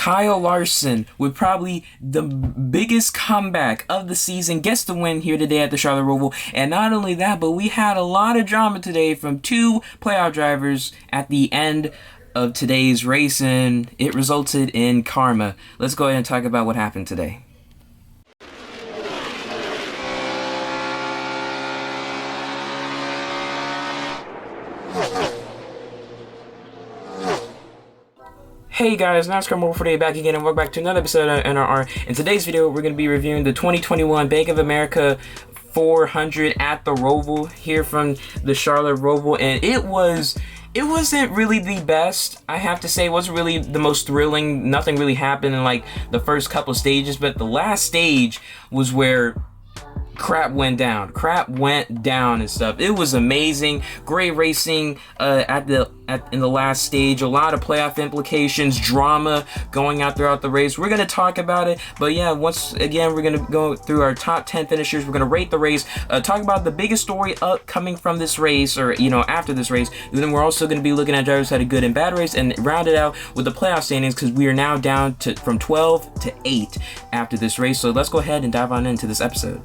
Kyle Larson, with probably the biggest comeback of the season, gets the win here today at the Charlotte Roval. And not only that, but we had a lot of drama today from two playoff drivers at the end of today's race, and it resulted in karma. Let's go ahead and talk about what happened today. Hey guys, NASCAR Mobile for Day back again, and welcome back to another episode of NRR. In today's video, we're going to be reviewing the 2021 Bank of America 400 at the Roval here from the Charlotte Roval, and it wasn't really the best. I have to say, it wasn't really the most thrilling. Nothing really happened in like the first couple stages, but the last stage was where crap went down and stuff. It was amazing, great racing in the last stage. A lot of playoff implications, drama going out throughout the race. We're gonna talk about it, but yeah, once again, we're gonna go through our top 10 finishers. We're gonna rate the race, talk about the biggest story coming from this race, or after this race. And then we're also gonna be looking at drivers who had a good and bad race, and round it out with the playoff standings, because we are now down from 12 to 8 after this race. So let's go ahead and dive on into this episode.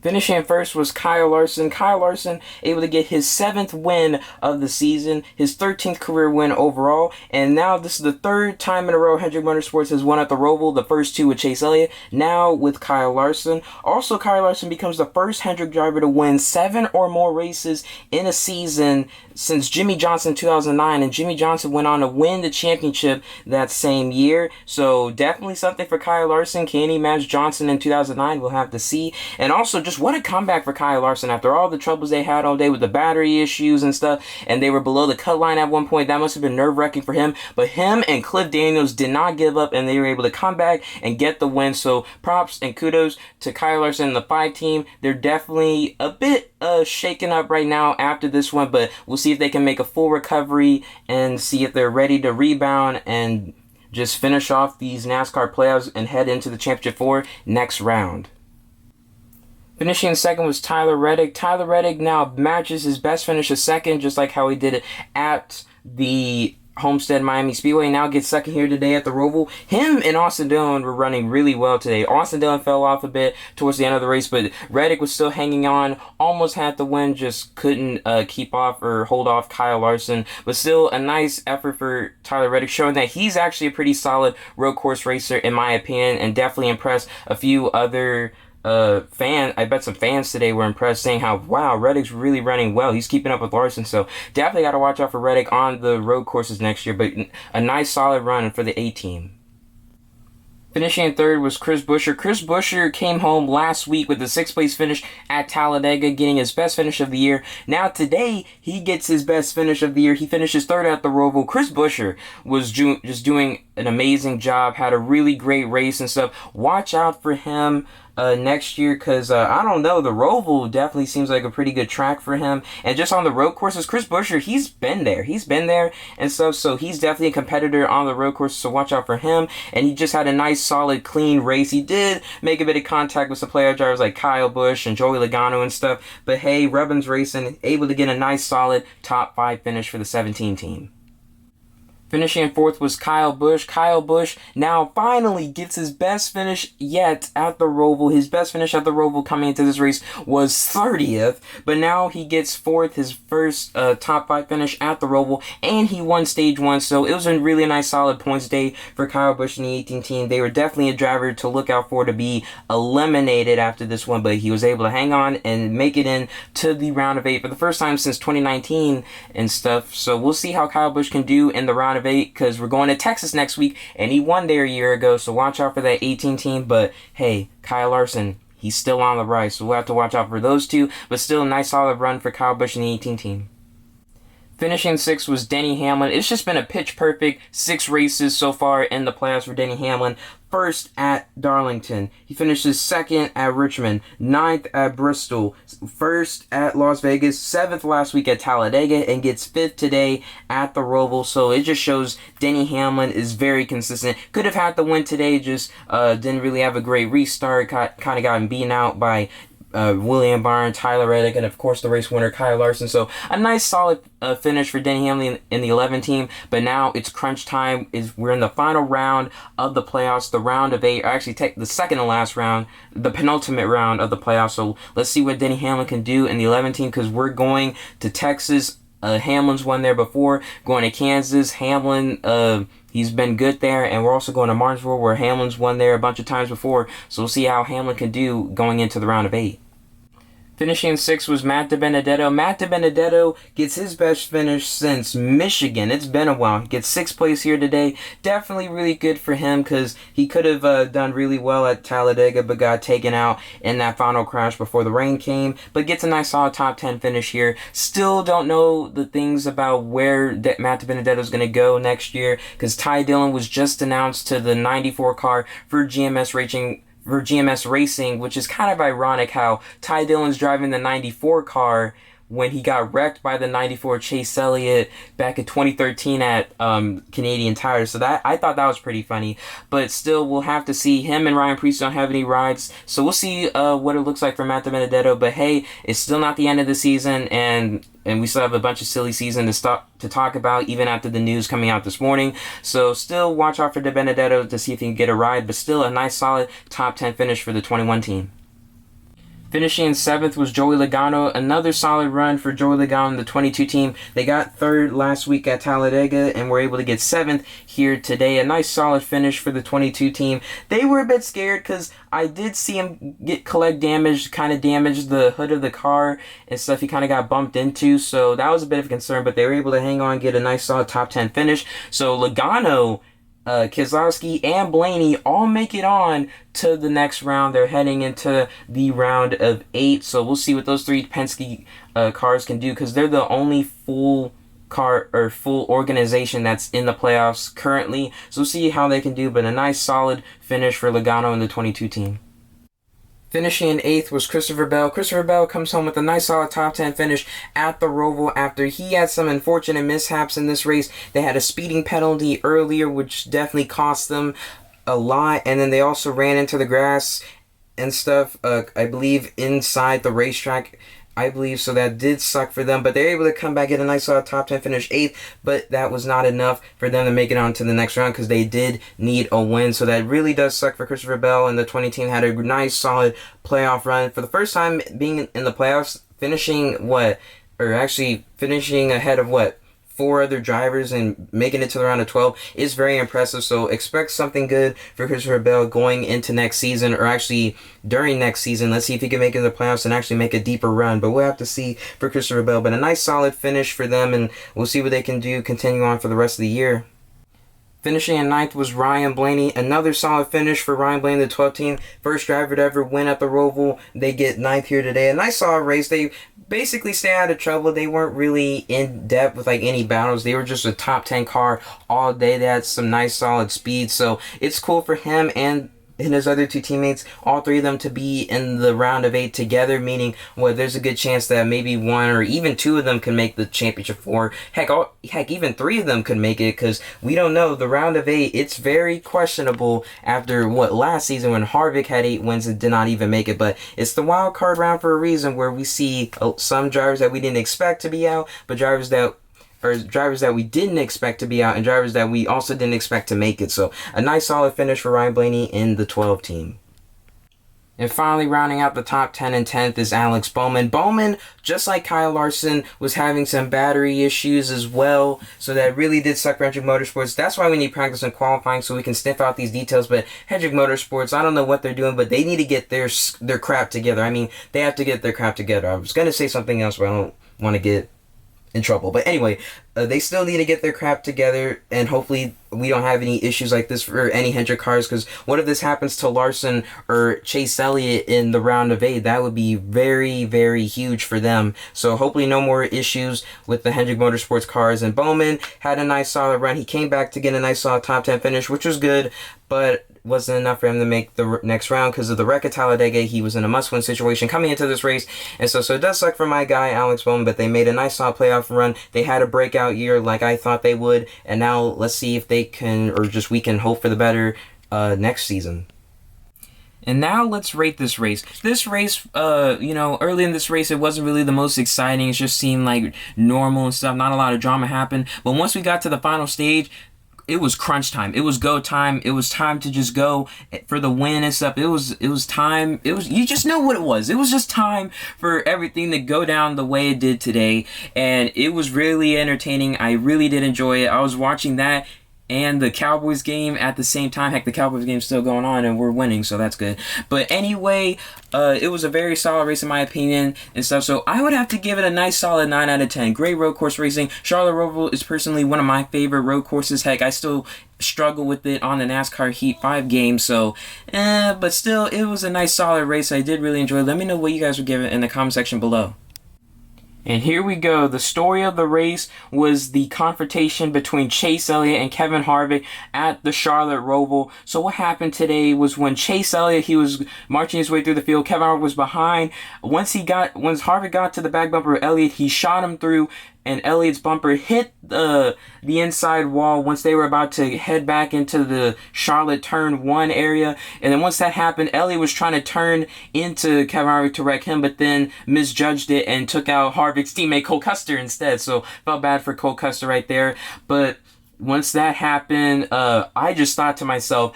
Finishing first was Kyle Larson. Kyle Larson able to get his 7th win of the season, his 13th career win overall, and now this is the 3rd time in a row Hendrick Motorsports has won at the Roval, the first 2 with Chase Elliott, now with Kyle Larson. Also, Kyle Larson becomes the first Hendrick driver to win 7 or more races in a season since Jimmie Johnson in 2009, and Jimmie Johnson went on to win the championship that same year. So definitely something for Kyle Larson. Can he match Johnson in 2009? We'll have to see. And also, just what a comeback for Kyle Larson after all the troubles they had all day with the battery issues and stuff, and they were below the cut line at one point. That must have been nerve-wracking for him, but him and Cliff Daniels did not give up, and they were able to come back and get the win. So props and kudos to Kyle Larson and the 5 team. They're definitely a bit shaken up right now after this one, but we'll see if they can make a full recovery and see if they're ready to rebound and just finish off these NASCAR playoffs and head into the Championship 4 next round. Finishing second was Tyler Reddick. Tyler Reddick now matches his best finish of second, just like how he did it at the Homestead Miami Speedway. Now gets second here today at the Roval. Him and Austin Dillon were running really well today. Austin Dillon fell off a bit towards the end of the race, but Reddick was still hanging on. Almost had the win, just couldn't keep off or hold off Kyle Larson. But still a nice effort for Tyler Reddick, showing that he's actually a pretty solid road course racer in my opinion, and definitely impressed a few other I bet some fans today were impressed, saying how, wow, Reddick's really running well. He's keeping up with Larson, so definitely got to watch out for Reddick on the road courses next year, but a nice solid run for the A team. Finishing in third was Chris Buescher. Chris Buescher came home last week with a 6th place finish at Talladega, getting his best finish of the year. Now today, he gets his best finish of the year. He finishes 3rd at the Roval. Chris Buescher was just doing an amazing job, had a really great race and stuff. Watch out for him next year, because I don't know, the Roval definitely seems like a pretty good track for him. And just on the road courses, Chris Buescher, he's been there and stuff, so he's definitely a competitor on the road courses, so watch out for him. And he just had a nice solid clean race. He did make a bit of contact with some player drivers like Kyle Busch and Joey Logano and stuff, but hey, Rubbins Racing able to get a nice solid top 5 finish for the 17 team. Finishing in 4th was Kyle Busch. Kyle Busch now finally gets his best finish yet at the Roval. His best finish at the Roval coming into this race was 30th, but now he gets 4th, his first top 5 finish at the Roval, and he won stage 1, so it was a really nice solid points day for Kyle Busch and the 18 team. They were definitely a driver to look out for to be eliminated after this one, but he was able to hang on and make it in to the round of 8 for the first time since 2019 and stuff. So we'll see how Kyle Busch can do in the round of 8, because we're going to Texas next week, and he won there a year ago, so watch out for that 18 team. But hey, Kyle Larson, he's still on the rise, so we'll have to watch out for those two, but still a nice solid run for Kyle Busch and the 18 team. Finishing 6th was Denny Hamlin. It's just been a pitch-perfect 6 races so far in the playoffs for Denny Hamlin. 1st at Darlington. He finishes 2nd at Richmond. 9th at Bristol. 1st at Las Vegas. 7th last week at Talladega. And gets 5th today at the Roval. So it just shows Denny Hamlin is very consistent. Could have had the win today. Just didn't really have a great restart. Kind of gotten beaten out by William Byrne, Tyler Reddick, and of course the race winner Kyle Larson. So a nice solid finish for Denny Hamlin in the 11 team. But now it's crunch time. We're in the final round of the playoffs, the round of 8, or actually take the second to last round, the penultimate round of the playoffs. So let's see what Denny Hamlin can do in the 11 team, because we're going to Texas. Hamlin's won there before. Going to Kansas, Hamlin, he's been good there. And we're also going to Martinsville, where Hamlin's won there a bunch of times before. So we'll see how Hamlin can do going into the round of 8. Finishing 6th was Matt DiBenedetto. Matt DiBenedetto gets his best finish since Michigan. It's been a while. He gets 6th place here today. Definitely really good for him, because he could have done really well at Talladega, but got taken out in that final crash before the rain came. But gets a nice solid top 10 finish here. Still don't know the things about where Matt DiBenedetto is going to go next year, because Ty Dillon was just announced to the 94 car for GMS Racing, which is kind of ironic how Ty Dillon's driving the 94 car when he got wrecked by the 94 Chase Elliott back in 2013 at Canadian Tire. So that, I thought that was pretty funny. But still, we'll have to see. Him and Ryan Preece don't have any rides. So we'll see what it looks like for Matt DiBenedetto. But hey, it's still not the end of the season, and we still have a bunch of silly season to talk about, even after the news coming out this morning. So still watch out for DiBenedetto to see if he can get a ride, but still a nice solid top 10 finish for the 21 team. Finishing 7th was Joey Logano. Another solid run for Joey Logano and the 22 team. They got 3rd last week at Talladega and were able to get 7th here today. A nice solid finish for the 22 team. They were a bit scared because I did see him collect damage, kind of damage the hood of the car and stuff he kind of got bumped into. So that was a bit of a concern, but they were able to hang on and get a nice solid top 10 finish. So Logano, Keselowski, and Blaney all make it on to the next round. They're heading into the round of 8, so we'll see what those 3 Penske cars can do, because they're the only full car or full organization that's in the playoffs currently. So we'll see how they can do, but a nice solid finish for Logano and the 22 team. Finishing in 8th was Christopher Bell. Christopher Bell comes home with a nice solid top 10 finish at the Roval after he had some unfortunate mishaps in this race. They had a speeding penalty earlier, which definitely cost them a lot. And then they also ran into the grass and stuff, I believe, inside the racetrack. I believe so. That did suck for them, but they're able to come back, get a nice solid top 10 finish 8th, but that was not enough for them to make it on to the next round, because they did need a win. So that really does suck for Christopher Bell, and the 20 team had a nice solid playoff run for the first time being in the playoffs, finishing ahead of 4 other drivers and making it to the round of 12 is very impressive. So expect something good for Christopher Bell going into next season, or actually during next season. Let's see if he can make it to the playoffs and actually make a deeper run, but we'll have to see for Christopher Bell. But a nice solid finish for them, and we'll see what they can do continue on for the rest of the year. Finishing in 9th was Ryan Blaney. Another solid finish for Ryan Blaney, the 12 team. First driver to ever win at the Roval. They get 9th here today. A nice solid race. They basically stay out of trouble. They weren't really in depth with any battles. They were just a top 10 car all day. They had some nice solid speed. So it's cool for him and his other 2 teammates, all 3 of them, to be in the round of 8 together, meaning there's a good chance that maybe 1 or even 2 of them can make the championship 4. Heck, even 3 of them could make it, because we don't know. The round of 8, it's very questionable after last season when Harvick had 8 wins and did not even make it. But it's the wild card round for a reason, where we see some drivers that we didn't expect to be out, but drivers that we didn't expect to be out, and drivers that we also didn't expect to make it. So a nice solid finish for Ryan Blaney in the 12 team. And finally, rounding out the top 10 and 10th is Alex Bowman. Bowman, just like Kyle Larson, was having some battery issues as well, so that really did suck for Hendrick Motorsports. That's why we need practice and qualifying, so we can sniff out these details. But Hendrick Motorsports, I don't know what they're doing, but they need to get their crap together. I mean, they have to get their crap together. I was going to say something else, but I don't want to get in trouble. But anyway, they still need to get their crap together, and hopefully we don't have any issues like this for any Hendrick cars, because what if this happens to Larson or Chase Elliott in the round of 8? That would be very, very huge for them. So hopefully no more issues with the Hendrick Motorsports cars. And Bowman had a nice solid run. He came back to get a nice solid top 10 finish, which was good, but wasn't enough for him to make the next round because of the wreck at Talladega. He was in a must-win situation coming into this race, and so it does suck for my guy Alex Bowman, but they made a nice solid playoff run. They had a breakout year like I thought they would, and now let's see if they can, or just we can hope for the better next season. And now let's rate this race. This race, early in this race, it wasn't really the most exciting. It just seemed like normal and stuff. Not a lot of drama happened. But once we got to the final stage, it was crunch time. It was go time. It was time to just go for the win and stuff. It was time. You just know what it was. It was just time for everything to go down the way it did today. And it was really entertaining. I really did enjoy it. I was watching that and the Cowboys game at the same time. Heck, the Cowboys game's still going on and we're winning, so that's good. But anyway, it was a very solid race in my opinion and stuff. So I would have to give it a nice solid 9 out of 10. Great road course racing. Charlotte Roval is personally one of my favorite road courses. Heck, I still struggle with it on the NASCAR Heat 5 game. So, but still, it was a nice solid race. I did really enjoy it. Let me know what you guys would give it in the comment section below. And here we go. The story of the race was the confrontation between Chase Elliott and Kevin Harvick at the Charlotte Roval. So what happened today was when Chase Elliott, he was marching his way through the field. Kevin Harvick was behind. Once Harvick got to the back bumper of Elliott, he shot him through, and Elliott's bumper hit the inside wall once they were about to head back into the Charlotte turn 1 area. And then once that happened, Elliott was trying to turn into Kevin Harvick to wreck him, but then misjudged it and took out Harvick's teammate Cole Custer instead. So felt bad for Cole Custer right there. But once that happened, I just thought to myself,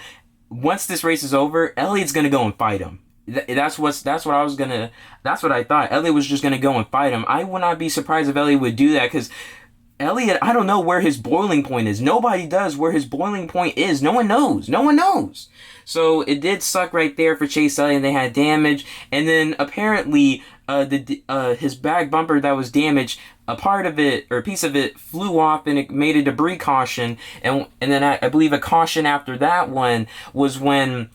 once this race is over, Elliott's gonna go and fight him. That's what I thought. Elliott was just gonna go and fight him. I would not be surprised if Elliott would do that, because Elliott, I don't know where his boiling point is. Nobody does where his boiling point is. No one knows. So it did suck right there for Chase Elliott. They had damage, and then apparently his back bumper that was damaged, a part of it or a piece of it flew off and it made a debris caution, and then I believe a caution after that one was when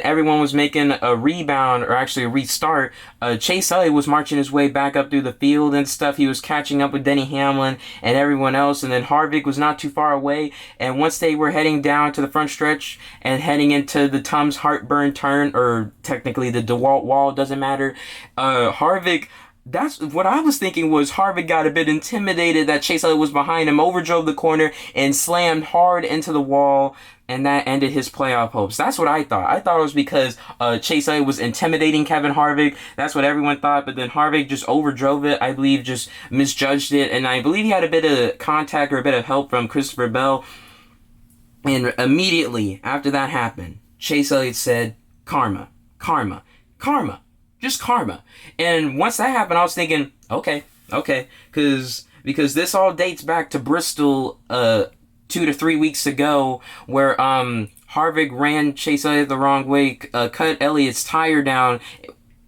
everyone was making a rebound, or actually a restart. Chase Elliott was marching his way back up through the field and stuff. He was catching up with Denny Hamlin and everyone else, and then Harvick was not too far away. And once they were heading down to the front stretch and heading into the Tums Heartburn turn, or technically the DeWalt wall, doesn't matter, Harvick, that's what I was thinking, was Harvick got a bit intimidated that Chase Elliott was behind him, overdrove the corner and slammed hard into the wall, and that ended his playoff hopes. That's what I thought. I thought it was because Chase Elliott was intimidating Kevin Harvick. That's what everyone thought, but then Harvick just overdrove it. I believe just misjudged it, and I believe he had a bit of contact or a bit of help from Christopher Bell. And immediately after that happened, Chase Elliott said, karma, karma, karma. Just karma. And once that happened, I was thinking, okay, because this all dates back to Bristol 2 to 3 weeks ago, where Harvick ran Chase Elliott the wrong way, cut Elliott's tire down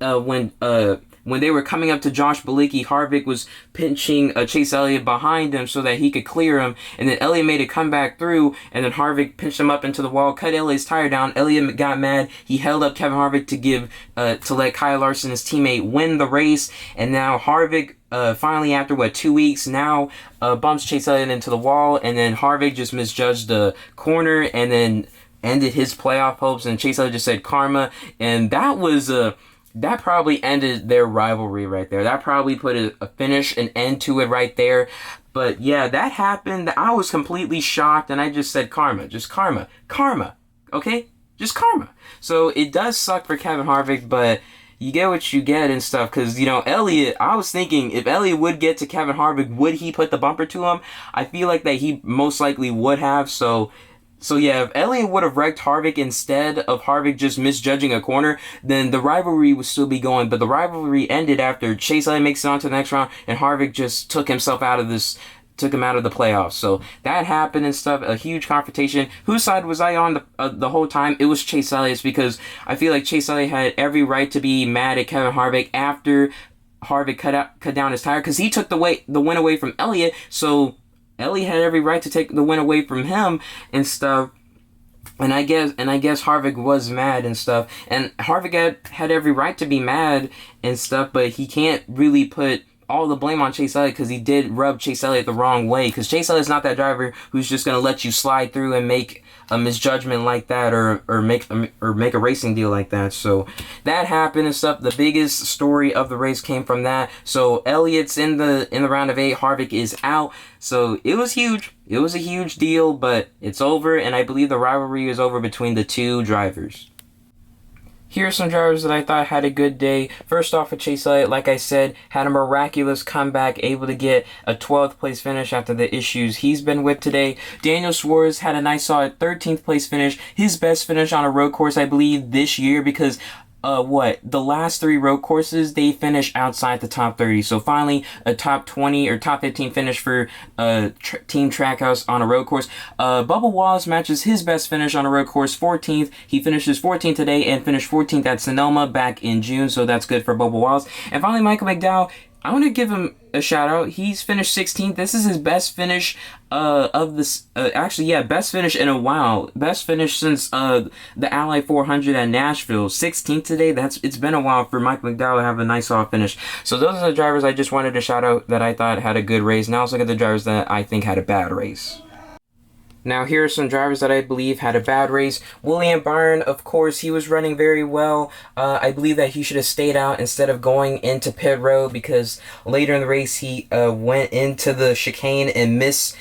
when they were coming up to Josh Bilicki. Harvick was pinching Chase Elliott behind him so that he could clear him, and then Elliott made a comeback through, and then Harvick pinched him up into the wall, cut Elliott's tire down. Elliott got mad. He held up Kevin Harvick to let Kyle Larson, his teammate, win the race, and now Harvick finally, after 2 weeks, now bumps Chase Elliott into the wall, and then Harvick just misjudged the corner and then ended his playoff hopes, and Chase Elliott just said karma, and that probably ended their rivalry right there. That probably put a finish, an end to it right there. But yeah, that happened. I was completely shocked, and I just said karma. Just karma. Karma. Okay? Just karma. So it does suck for Kevin Harvick, but you get what you get and stuff. Because, Elliott, I was thinking, if Elliott would get to Kevin Harvick, would he put the bumper to him? I feel like that he most likely would have. So yeah, if Elliott would have wrecked Harvick instead of Harvick just misjudging a corner, then the rivalry would still be going. But the rivalry ended after Chase Elliott makes it on to the next round, and Harvick just took him out of the playoffs. So that happened and stuff. A huge confrontation. Whose side was I on the whole time? It was Chase Elliott's, because I feel like Chase Elliott had every right to be mad at Kevin Harvick after Harvick cut down his tire, because he took the win away from Elliott. So Elliott had every right to take the win away from him and stuff. And I guess Harvick was mad and stuff. And Harvick had every right to be mad and stuff, but he can't really put all the blame on Chase Elliott, because he did rub Chase Elliott the wrong way. Because Chase Elliott's not that driver who's just going to let you slide through and make a misjudgment like that, or make a racing deal like that. So that happened and stuff. The biggest story of the race came from that. So Elliott's in the round of 8. Harvick is out. So it was huge. It was a huge deal, but it's over, and I believe the rivalry is over between the two drivers. Here are some drivers that I thought had a good day. First off, Chase Elliott, like I said, had a miraculous comeback, able to get a 12th place finish after the issues he's been with today. Daniel Suarez had a nice solid 13th place finish, his best finish on a road course, I believe, this year, because the last 3 road courses, they finished outside the top 30. So finally, a top 20 or top 15 finish for Team Trackhouse on a road course. Bubba Wallace matches his best finish on a road course, 14th. He finishes 14th today and finished 14th at Sonoma back in June. So that's good for Bubba Wallace. And finally, Michael Mcdowell, I want to give him a shout out. He's finished 16th. This is his best finish of this. Best finish in a while. Best finish since the Ally 400 at Nashville. 16th today. It's been a while for Mike McDowell to have a nice soft finish. So those are the drivers I just wanted to shout out that I thought had a good race. Now let's look at the drivers that I think had a bad race. Now, here are some drivers that I believe had a bad race. William Byrne, of course, he was running very well. I believe that he should have stayed out instead of going into pit road, because later in the race he went into the chicane and missed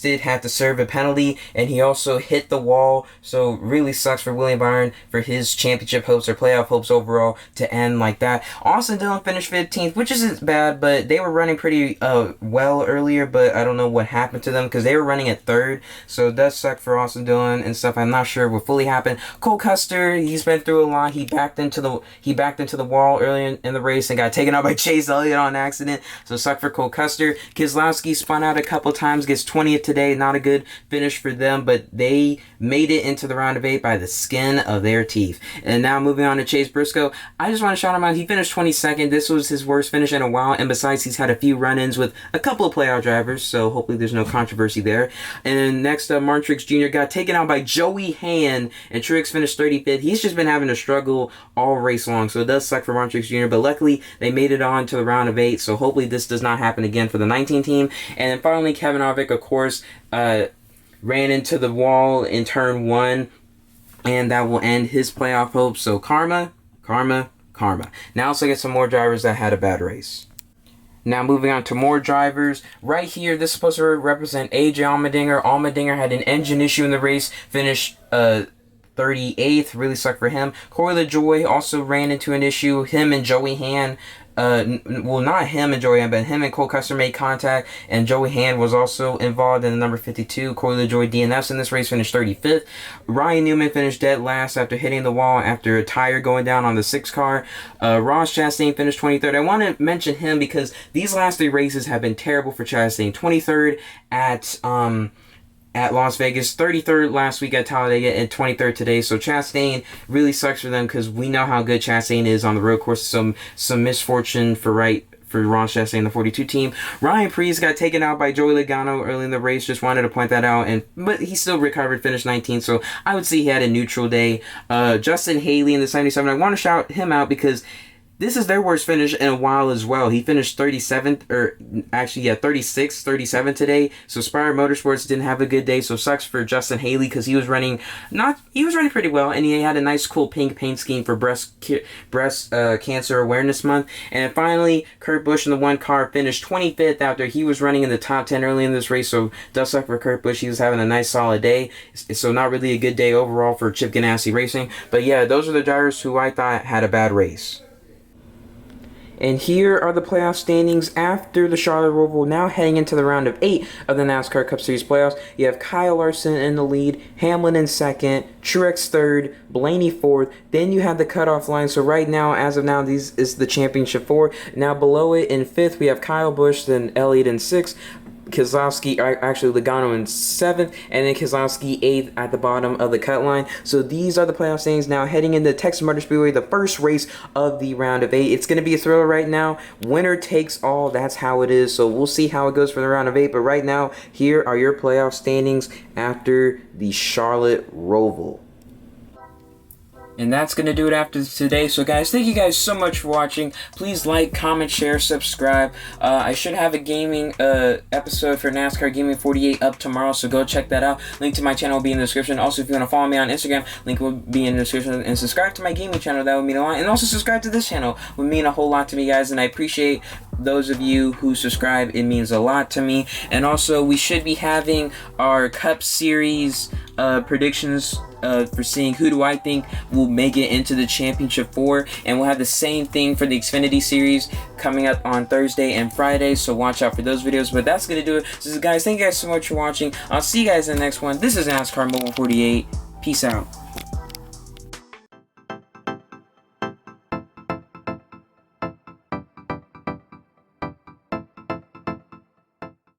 it, had to serve a penalty, and he also hit the wall. So really sucks for William Byrne for his championship hopes or playoff hopes overall to end like that. Austin Dillon finished 15th, which isn't bad, but they were running pretty well earlier, but I don't know what happened to them because they were running at 3rd. So it does suck for Austin Dillon and stuff. I'm not sure what fully happened. Cole Custer, he's been through a lot. He backed into the wall early in the race and got taken out by Chase Elliott on accident. So suck for Cole Custer. Keselowski spun out a couple times, gets 20th today. Not a good finish for them, but they made it into the round of 8 by the skin of their teeth. And now moving on to Chase Briscoe. I just want to shout him out. He finished 22nd. This was his worst finish in a while, and besides, he's had a few run-ins with a couple of playoff drivers, so hopefully there's no controversy there. And then next up, Martin Truex Jr. got taken out by Joey Hand, and Truex finished 35th. He's just been having a struggle all race long, so it does suck for Martin Truex Jr., but luckily they made it on to the round of 8, so hopefully this does not happen again for the 19 team. And then finally, Kevin Harvick, of course, ran into the wall in turn 1, and that will end his playoff hopes. So karma, karma, karma. Now let's look at some more drivers that had a bad race. Now moving on to more drivers. Right here, this is supposed to represent AJ Allmendinger. Allmendinger had an engine issue in the race, finished 38th. Really sucked for him. Corey LaJoie also ran into an issue. Him and Joey Hand, not him and Joey Hand, but him and Cole Custer made contact, and Joey Hand was also involved in the number 52. Corey LaJoie DNFs in this race, finished 35th. Ryan Newman finished dead last after hitting the wall after a tire going down on the 6 car. Ross Chastain finished 23rd. I want to mention him because these last 3 races have been terrible for Chastain. 23rd at Las Vegas, 33rd last week at Talladega, and 23rd today. So Chastain really sucks for them because we know how good Chastain is on the road course. Some misfortune for Ross Chastain, the 42 team. Ryan Preece got taken out by Joey Logano early in the race. Just wanted to point that out, but he still recovered, finished 19th. So I would say he had a neutral day. Justin Haley in the 77. I want to shout him out because this is their worst finish in a while as well. He finished 37th, 36th, 37th today. So Spire Motorsports didn't have a good day. So sucks for Justin Haley because he was running pretty well, and he had a nice cool pink paint scheme for breast cancer awareness month. And finally, Kurt Busch in the 1 car finished 25th after he was running in the top 10 early in this race. So does suck for Kurt Busch. He was having a nice solid day. So not really a good day overall for Chip Ganassi Racing. But yeah, those are the drivers who I thought had a bad race. And here are the playoff standings after the Charlotte Roval, now heading into the round of 8 of the NASCAR Cup Series playoffs. You have Kyle Larson in the lead, Hamlin in 2nd, Truex 3rd, Blaney 4th. Then you have the cutoff line. So right now, as of now, this is the championship 4. Now below it in 5th, we have Kyle Busch, then Elliott in 6th. Logano in 7th, and then Keselowski 8th at the bottom of the cut line. So these are the playoff standings now heading into Texas Motor Speedway, the first race of the round of 8. It's going to be a thriller right now. Winner takes all. That's how it is. So we'll see how it goes for the round of 8. But right now, here are your playoff standings after the Charlotte Roval. And that's going to do it after today. So guys, thank you guys so much for watching. Please like, comment, share, subscribe. I should have a gaming episode for NASCAR Gaming 48 up tomorrow, so go check that out. Link to my channel will be in the description. Also, if you want to follow me on Instagram, link will be in the description. And subscribe to my gaming channel. That would mean a lot. And also subscribe to this channel. Would mean a whole lot to me, guys. And I appreciate those of you who subscribe, it means a lot to me. And also, we should be having our Cup Series predictions for seeing who do I think will make it into the Championship 4. And we'll have the same thing for the Xfinity Series coming up on Thursday and Friday. So watch out for those videos. But that's going to do it. So guys, thank you guys so much for watching. I'll see you guys in the next one. This is NASCAR Mobile 48. Peace out.